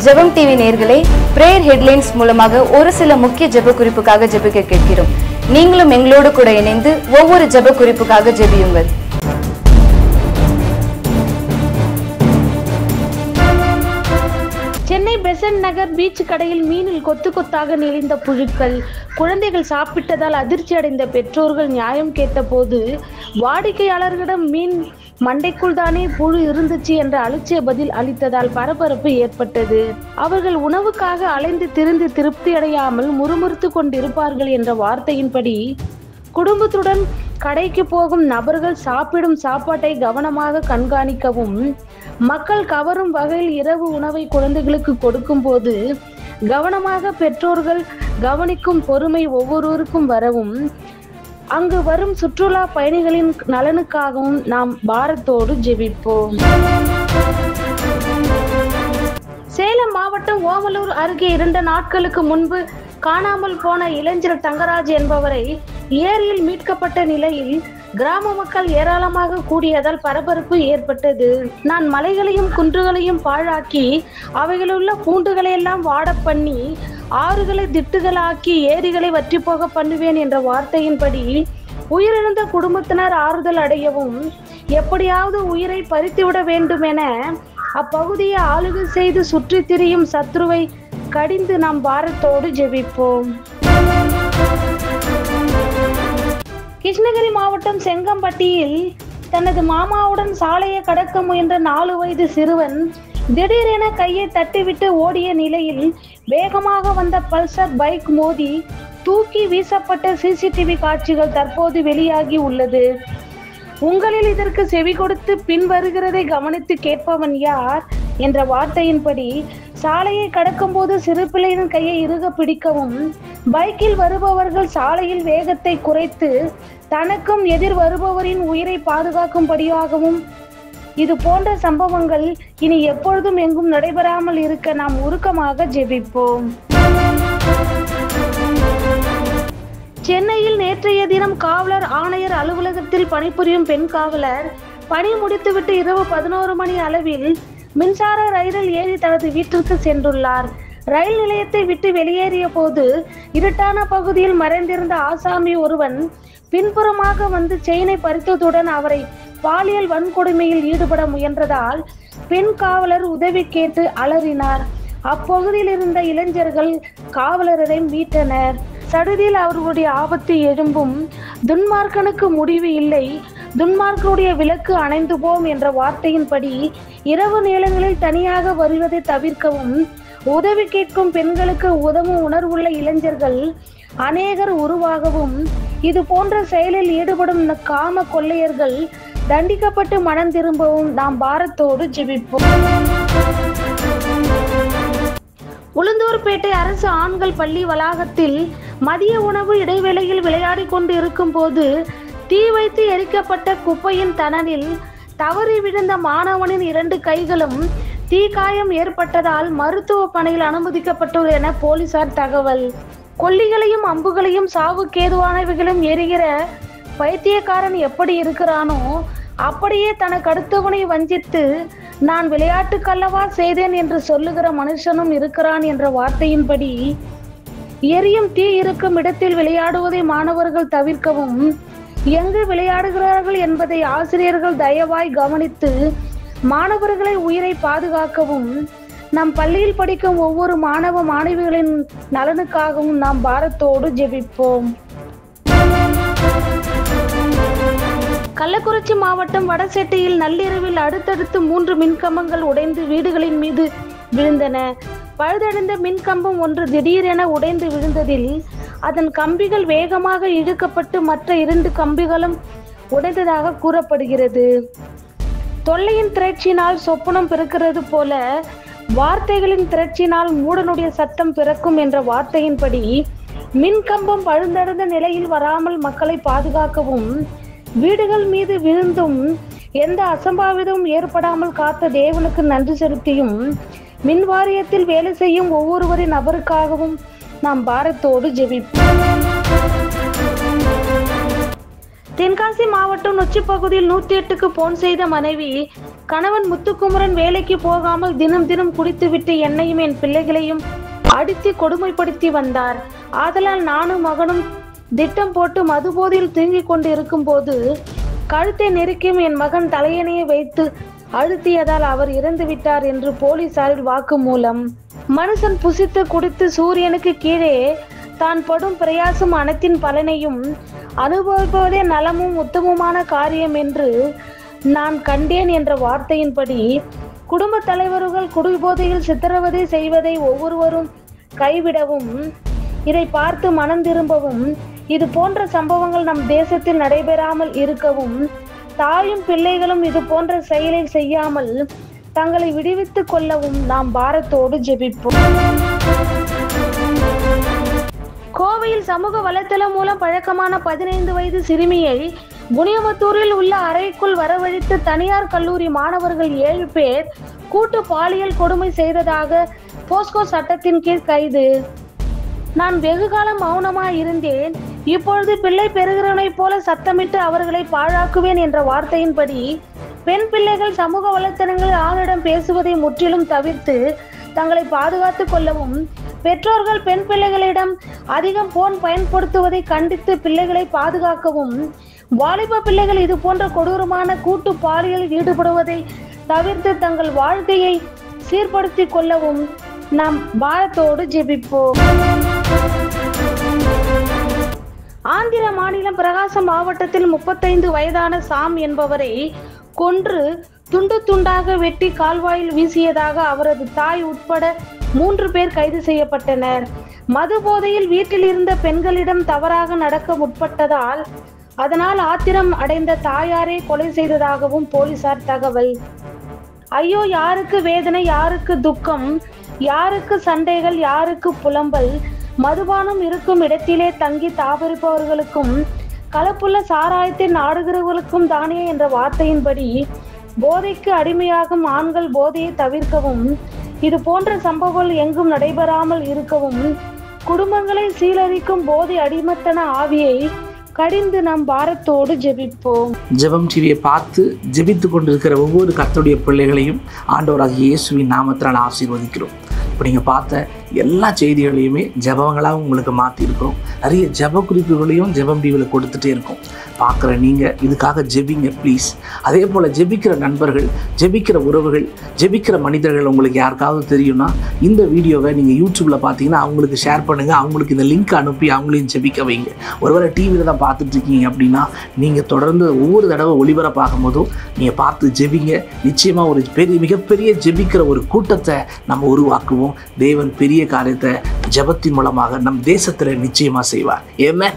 ஜெபம் டிவி நேயர்களே, prayer headlines மூலமாக ஒரு சில முக்கிய ஜெப குறிப்புக்காக ஜெபிக்க கேட்கிறோம். நீங்களும் எங்களோடு கூட இணைந்து ஒவ்வொரு ஜெப குறிப்புக்காக ஜெபியுங்கள். சென்னை பெசன்ட் நகர் பீச் கடையில் மீனில் கொத்து கொத்தாக நெளிந்த புழுக்கள். குழந்தைகள் சாப்பிட்டதால் அதிர்ச்சி அடைந்த பெற்றோர்கள் நியாயம் கேட்டபோது வாடிக்கையாளர்களிடம் மீன் மண்டைக்குள் தானே புழு இருந்துச்சு என்ற அலட்சிய பதில் அளித்ததால் பரபரப்பு ஏற்பட்டது. அவர்கள் உணவுக்காக அலைந்து திரிந்து திருப்தி அடையாமல் முறுமுறுத்து கொண்டிருப்பார்கள் என்ற வார்த்தையின்படி குடும்பத்துடன் கடைக்கு போகும் நபர்கள் சாப்பிடும் சாப்பாட்டை கவனமாக கண்காணிக்கவும், மக்கள் கவரும் வகையில் இரவு உணவை குழந்தைகளுக்கு கொடுக்கும் போது கவனமாக பெற்றோர்கள் கவனிக்கும் பொறுமை ஒவ்வொருவருக்கும் வரவும், அங்கு வரும் சுற்றுலா பயணிகளின் நலனுக்காகவும் நாம் பாரத்தோடு ஜெபிப்போம். சேலம் மாவட்டம் ஓமலூர் அருகே 2 நாட்களுக்கு முன்பு காணாமல் போன இளைஞர் தங்கராஜ் என்பவரை ஏரியில் மீட்கப்பட்ட நிலையில் கிராம மக்கள் ஏராளமாக கூடியதால் பரபரப்பு ஏற்பட்டது. நான் மலைகளையும் குன்றுகளையும் பாழாக்கி அவைகளுள்ள பூண்டுகளை எல்லாம் வாட பண்ணி ஆறுகளை திட்டுகளாக்கி ஏரிகளை வற்றி போக பண்ணுவேன் என்ற வார்த்தையின்படி உயிரிழந்த குடும்பத்தினர் ஆறுதல் அடையவும், எப்படியாவது உயிரை பறித்துவிட வேண்டும் என அப்பகுதியை ஆளுகை செய்து சுற்றி திரியும் சத்ருவை கடிந்து நாம் பாரத்தோடு ஜெபிப்போம். கிருஷ்ணகிரி மாவட்டம் செங்கம்பட்டியில் தனது மாமாவுடன் சாலையை கடக்க முயன்ற 4 வயது சிறுவன் திடீரென கையை தட்டிவிட்டு ஓடிய நிலையில் வேகமாக வந்த பல்சர் பைக் மோதி தூக்கி வீசப்பட்ட சிசிடிவி காட்சிகள் தற்போது வெளியாகி உள்ளது. உங்களில் இதற்கு செவி கொடுத்து பின் வருகிறதை கவனித்து கேட்பவன் யார் என்ற வார்த்தையின்படி சாலையை கடக்கும் போது சிறு பிள்ளையின் கையை இறுக பிடிக்கவும், பைக்கில் வருபவர்கள் சாலையில் வேகத்தை குறைத்து தனக்கும் எதிர் வருபவரின் உயிரை பாதுகாக்கும்படியாகவும், இது போன்ற சம்பவங்கள் இனி எப்பொழுதும் எங்கும் நடைபெறாமல் இருக்க நாம் உருக்கமாக ஜெபிப்போம். சென்னையில் நேற்றைய தினம் காவலர் ஆணையர் அலுவலகத்தில் பணிபுரியும் பெண் காவலர் பணி முடித்துவிட்டு இரவு 11 மணி அளவில் மின்சார ரயிலில் ஏறி தனது வீட்டிற்கு சென்றுள்ளார். ரயில் நிலையத்தை விட்டு வெளியேறிய போது இருட்டான பகுதியில் மறைந்திருந்த ஆசாமி ஒருவன் பின்புறமாக வந்து செயினை பறித்ததுடன் அவரை பாலியல் வன்கொடுமையில் ஈடுபட முயன்றதால் பெண் காவலர் உதவி கேட்டு அலறினார். அப்பகுதியில் இருந்த இளைஞர்கள் காவலரை மீட்டனர். சடுதியில் அவர்களுடைய ஆபத்து எழும்பும், துன்மார்க்கனுக்கு முடிவு இல்லை, துன்மார்க்கனுடைய விளக்கு அணைந்து போம் என்ற வார்த்தையின்படி இரவு நேரங்களில் தனியாக வருவதை தவிர்க்கவும், உதவி கேட்கும் பெண்களுக்கு உதவும் உணர்வுள்ள இளைஞர்கள் அநேகர் உருவாகவும், இது போன்ற செயலில் ஈடுபடும் காம கொள்ளையர்கள் தண்டிக்கப்பட்டு மனம் திரும்பவும் நாம் பாரத்தோடு ஜெபிப்போம். உளுந்தூர்பேட்டை அரசு ஆண்கள் பள்ளி வளாகத்தில் மதிய உணவு இடைவேளையில் விளையாடி கொண்டு இருக்கும் போது தீ வைத்து எரிக்கப்பட்ட குப்பையின் தணலில் தவறி விழுந்த மாணவனின் 2 கைகளும் தீக்காயம் ஏற்பட்டதால் மருத்துவமனையில் அனுமதிக்கப்பட்டது என போலீசார் தகவல். கொல்லிகளையும் அம்புகளையும் சாவுக்கேதுவானவைகளும் எரிகிற பைத்தியக்காரன் எப்படி இருக்கிறானோ அப்படியே தனக்கு அடுத்தவனை வஞ்சித்து நான் விளையாட்டுக்கல்லவா செய்தேன் என்று சொல்லுகிற மனுஷனும் இருக்கிறான் என்ற வார்த்தையின்படி எரியும் தீ இருக்கும் இடத்தில் விளையாடுவதை மாணவர்கள் தவிர்க்கவும், எங்கு விளையாடுகிறார்கள் என்பதை ஆசிரியர்கள் தயவாய் கவனித்து மாணவர்களை உயிரை பாதுகாக்கவும், நம் பள்ளியில் படிக்கும் ஒவ்வொரு மாணவ மாணவிகளின் நலனுக்காகவும் நாம் பாரத்தோடு ஜெபிப்போம். கள்ளக்குறிச்சி மாவட்டம் வடசெட்டியில் நள்ளிரவில் அடுத்தடுத்து 3 மின்கம்பங்கள் உடைந்து வீடுகளின் மீது விழுந்தன. பழுதடைந்த மின்கம்பம் ஒன்று திடீரென உடைந்து விழுந்ததில் அதன் கம்பிகள் வேகமாக இழுக்கப்பட்டு மற்ற 2 கம்பிகளும் உடைந்ததாக கூறப்படுகிறது. தொல்லையின் திரட்சியினால் சொப்பனம் பிறக்கிறது போல வார்த்தைகளின் திரட்சியினால் மூடனுடைய சத்தம் பிறக்கும் என்ற வார்த்தையின்படி மின்கம்பம் பழுதடைந்த நிலையில் வராமல் மக்களை பாதுகாக்கவும், வீடுகள் மீது விழுந்தும் எந்த அசம்பாவிதமும் ஏற்படாமல் காத்த தேவனுக்கு நன்றி செலுத்தியும், மின் வாரியத்தில் வேலை செய்யும் ஒவ்வொருவரின் நபருக்காகவும் நாம் பாரத்தோடு ஜெபிப்போம். தென்காசி மாவட்டம் நொச்சி பகுதியில் 108க்கு போன் செய்த மனைவி, கணவன் முத்துக்குமரன் வேலைக்கு போகாமல் தினம் தினம் குடித்துவிட்டு என்னையும் என் பிள்ளைகளையும் அடித்து கொடுமைப்படுத்தி வந்தார். ஆதலால் நானும் மகனும் திட்டம் போட்டு மதுபோதையில் தூங்கிக் கொண்டு இருக்கும் போது கழுத்தை நெருக்கியும் என் மகன் தலையணையை வைத்து அழுத்தியதால் அவர் இறந்து விட்டார் என்று போலீசாரில் வாக்குமூலம். மனுஷன் புசித்து குடித்து சூரியனுக்கு கீழே தான் படும் பிரயாசம் அனைத்தின் பலனையும் அனுபவிப்பதே நலமும் உத்தமமான காரியம் என்று நான் கண்டேன் என்ற வார்த்தையின்படி குடும்ப தலைவர்கள் குடிபோதையில் சித்திரவதை செய்வதை ஒவ்வொருவரும் கைவிடவும், இதை பார்த்து மனம் திரும்பவும், இது போன்ற சம்பவங்கள் நம் தேசத்தில் நடைபெறாமல் இருக்கவும், தாயும் பிள்ளைகளும் இது போன்ற செயலை செய்யாமல் தங்களை விடுவித்துக் கொள்ளவும் நாம் பாரத்தோடு ஜெபிப்போம். கோவையில் சமூக வலைத்தளம் மூலம் பழக்கமான 15 வயது சிறுமியை குனியமுத்தூரில் உள்ள அறைக்குள் வரவழைத்து தனியார் கல்லூரி மாணவர்கள் 7 பேர் கூட்டு பாலியல் கொடுமை செய்ததாக போஸ்கோ சட்டத்தின் கீழ் கைது. நான் வெகுகாலம் மௌனமாய் இருந்தேன். இப்பொழுது பிள்ளை பெறுகிறவனைப் போல சத்தமிட்டு அவர்களை பாழாக்குவேன் என்ற வார்த்தையின்படி பெண் பிள்ளைகள் சமூக வலைத்தளங்களில் ஆணிடம் பேசுவதை முற்றிலும் தவிர்த்து தங்களை பாதுகாத்துக் கொள்ளவும், பெற்றோர்கள் பெண் பிள்ளைகளிடம் அதிகம் போன் பயன்படுத்துவதை கண்டித்து பிள்ளைகளை பாதுகாக்கவும், வாலிப பிள்ளைகள் இது போன்ற கொடூரமான கூட்டு பாலியலில் ஈடுபடுவதை தவிர்த்து தங்கள் வாழ்க்கையை சீர்படுத்திக் கொள்ளவும் நாம் பாரத்தோடு ஜெபிப்போம். ஆந்திர மாநிலம் பிரகாசம் மாவட்டத்தில் 35 வயதான சாம் என்பவரை கொன்று துண்டு துண்டாக வெட்டி கால்வாயில் வீசியதாக அவரது தாய் உட்பட 3 பேர் கைது செய்யப்பட்டனர். மது போதையில் வீட்டில் இருந்த பெண்களிடம் தவறாக நடக்க முற்பட்டதால் அதனால் ஆத்திரம் அடைந்த தாயாரை கொலை செய்ததாகவும் போலீசார் தகவல். ஐயோ, யாருக்கு வேதனை, யாருக்கு துக்கம், யாருக்கு சண்டைகள், யாருக்கு புலம்பல். மதுபானம் இருக்கும் இடத்திலே தங்கி தாபரிப்பவர்களுக்கும் கலப்புள்ள சாராயத்தை நாடுகிறவர்களுக்கும் தானே என்ற வார்த்தையின்படி போதைக்கு அடிமையாகும் ஆண்கள் போதையை தவிர்க்கவும், இது போன்ற சம்பவங்கள் எங்கும் நடைபெறாமல் இருக்கவும், குடும்பங்களை சீரழிக்கும் போதை அடிமத்தன ஆவியை கடிந்து நாம் பாரத்தோடு ஜெபிப்போம். ஜெபம் டிவியை பார்த்து ஜெபித்து கொண்டிருக்கிற ஒவ்வொரு கர்த்தருடைய பிள்ளைகளையும் ஆண்டவராகிய இயேசுவின் நாமத்தினால் ஆசீர்வதிக்கிறோம். இப்போ நீங்கள் பார்த்த எல்லா செய்திகளையுமே ஜெபங்களாக உங்களுக்கு மாற்றிருக்கிறோம். நிறைய ஜெப குறிப்புகளையும் ஜெபம் டிவியில் கொடுத்துட்டே இருக்கோம். பார்க்குற நீங்கள் இதுக்காக ஜெபிங்க ப்ளீஸ். அதே போல் ஜெபிக்கிற நண்பர்கள், ஜெபிக்கிற உறவுகள், ஜெபிக்கிற மனிதர்கள் உங்களுக்கு யாருக்காவது தெரியும்னா இந்த வீடியோவை நீங்கள் யூடியூப்பில் பார்த்தீங்கன்னா அவங்களுக்கு ஷேர் பண்ணுங்கள். அவங்களுக்கு இந்த லிங்க் அனுப்பி அவங்களையும் ஜெபிக்க வைங்க. ஒருவேளை டிவியில் தான் பார்த்துட்ருக்கீங்க அப்படின்னா நீங்கள் தொடர்ந்து ஒவ்வொரு தடவை ஒளிபரப்பாகும் போதும் நீங்கள் பார்த்து ஜெபிங்க. நிச்சயமாக ஒரு மிகப்பெரிய ஜெபிக்கிற ஒரு கூட்டத்தை நம்ம உருவாக்குவோம். தேவன் பெரிய காரியத்தை ஜெபத்தின் மூலமாக நம் தேசத்தில் நிச்சயமாக செய்வார். ஏமே